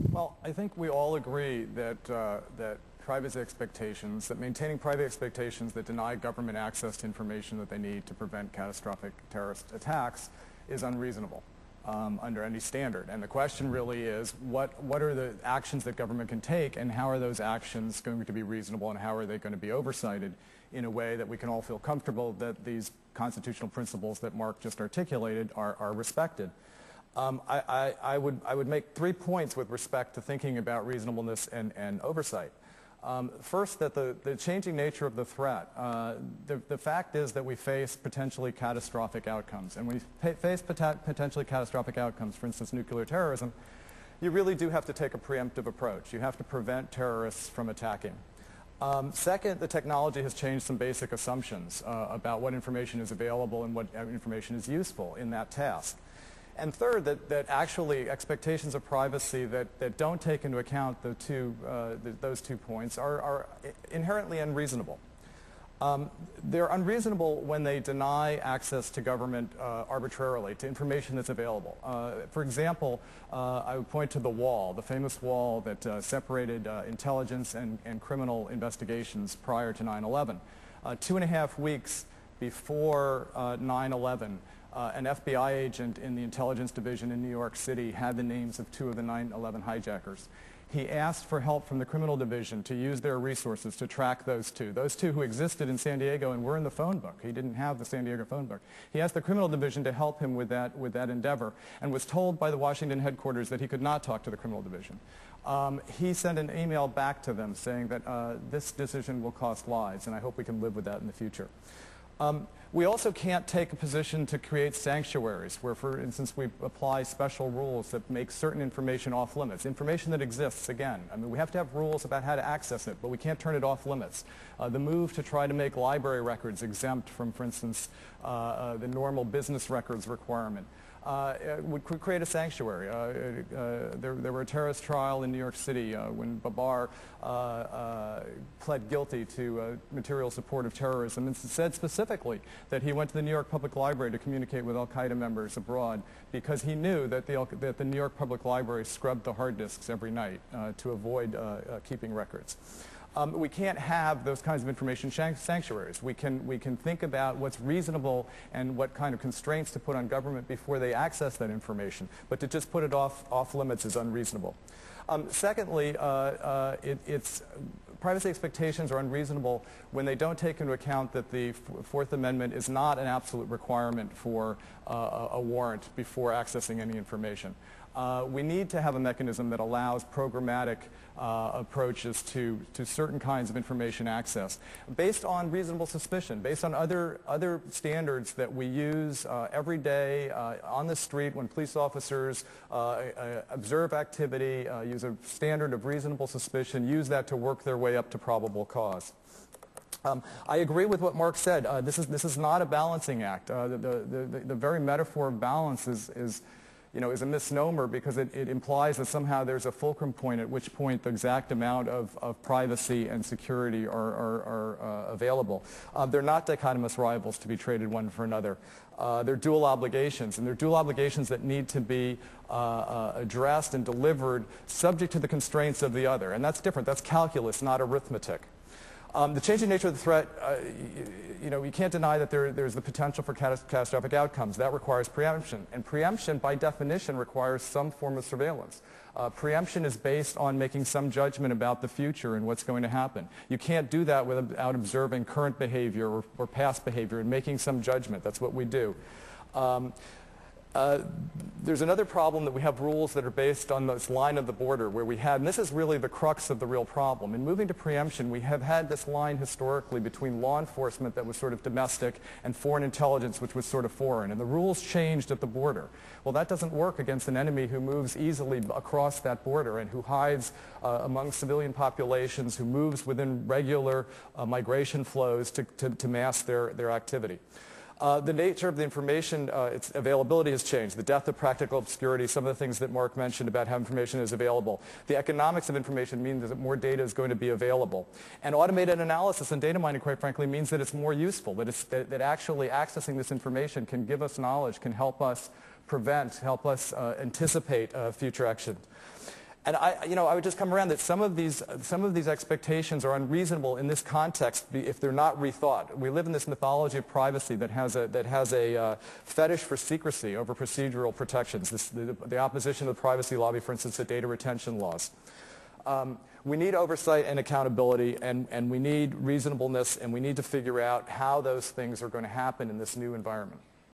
Well, I think we all agree that that privacy expectations, that maintaining private expectations that deny government access to information that they need to prevent catastrophic terrorist attacks is unreasonable under any standard. And the question really is, what are the actions that government can take, and how are those actions going to be reasonable, and how are they going to be oversighted in a way that we can all feel comfortable that these constitutional principles that Mark just articulated are respected. I would make 3 points with respect to thinking about reasonableness and oversight. First, that the changing nature of the threat, the fact is that we face potentially catastrophic outcomes. And when you face potentially catastrophic outcomes, for instance, nuclear terrorism, you really do have to take a preemptive approach. You have to prevent terrorists from attacking. Second, the technology has changed some basic assumptions about what information is available and what information is useful in that task. And third, that actually expectations of privacy that don't take into account those 2 points are inherently unreasonable. They're unreasonable when they deny access to government arbitrarily, to information that's available. For example, I would point to the wall, the famous wall that separated intelligence and criminal investigations prior to 9/11. 2.5 weeks before 9/11, an FBI agent in the intelligence division in New York City had the names of 2 of the 9/11 hijackers. He asked for help from the criminal division to use their resources to track those two who existed in San Diego and were in the phone book. He didn't have the San Diego phone book. He asked the criminal division to help him with that endeavor, and was told by the Washington headquarters that he could not talk to the criminal division. He sent an email back to them saying that this decision will cost lives, and I hope we can live with that in the future. We also can't take a position to create sanctuaries where, for instance, we apply special rules that make certain information off limits. Information that exists, again, I mean, we have to have rules about how to access it, but we can't turn it off limits. The move to try to make library records exempt from, for instance, the normal business records requirement would create a sanctuary. There were a terrorist trial in New York City when Babar pled guilty to material support of terrorism, and said specifically that he went to the New York Public Library to communicate with al-Qaeda members abroad because he knew that the New York Public Library scrubbed the hard disks every night to avoid keeping records. We can't have those kinds of information sanctuaries. We can think about what's reasonable and what kind of constraints to put on government before they access that information, but to just put it off limits is unreasonable. Secondly, privacy expectations are unreasonable when they don't take into account that the Fourth Amendment is not an absolute requirement for a warrant before accessing any information. We need to have a mechanism that allows programmatic approaches to certain kinds of information access based on reasonable suspicion, based on other standards that we use every day on the street when police officers observe activity, use a standard of reasonable suspicion, use that to work their way up to probable cause. I agree with what Mark said. This is not a balancing act. The very metaphor of balance is a misnomer because it implies that somehow there's a fulcrum point at which point the exact amount of privacy and security are available. They're not dichotomous rivals to be traded one for another. They're dual obligations, and they're dual obligations that need to be addressed and delivered subject to the constraints of the other. And that's different. That's calculus, not arithmetic. The changing nature of the threat, you can't deny that there's the potential for catastrophic outcomes. That requires preemption. And preemption, by definition, requires some form of surveillance. Preemption is based on making some judgment about the future and what's going to happen. You can't do that without observing current behavior or past behavior and making some judgment. That's what we do. There's another problem that we have rules that are based on this line of the border where we had, and this is really the crux of the real problem. In moving to preemption, we have had this line historically between law enforcement that was sort of domestic and foreign intelligence, which was sort of foreign, and the rules changed at the border. Well, that doesn't work against an enemy who moves easily across that border and who hides among civilian populations, who moves within regular migration flows to mask their activity. The nature of the information, its availability has changed. The depth of practical obscurity, some of the things that Mark mentioned about how information is available. The economics of information means that more data is going to be available. And automated analysis and data mining, quite frankly, means that it's more useful, that actually accessing this information can give us knowledge, can help us prevent, help us anticipate future action. And I would just come around that some of these expectations are unreasonable in this context if they're not rethought. We live in this mythology of privacy that has a fetish for secrecy over procedural protections. The opposition to the privacy lobby, for instance, to data retention laws. We need oversight and accountability, and we need reasonableness, and we need to figure out how those things are going to happen in this new environment.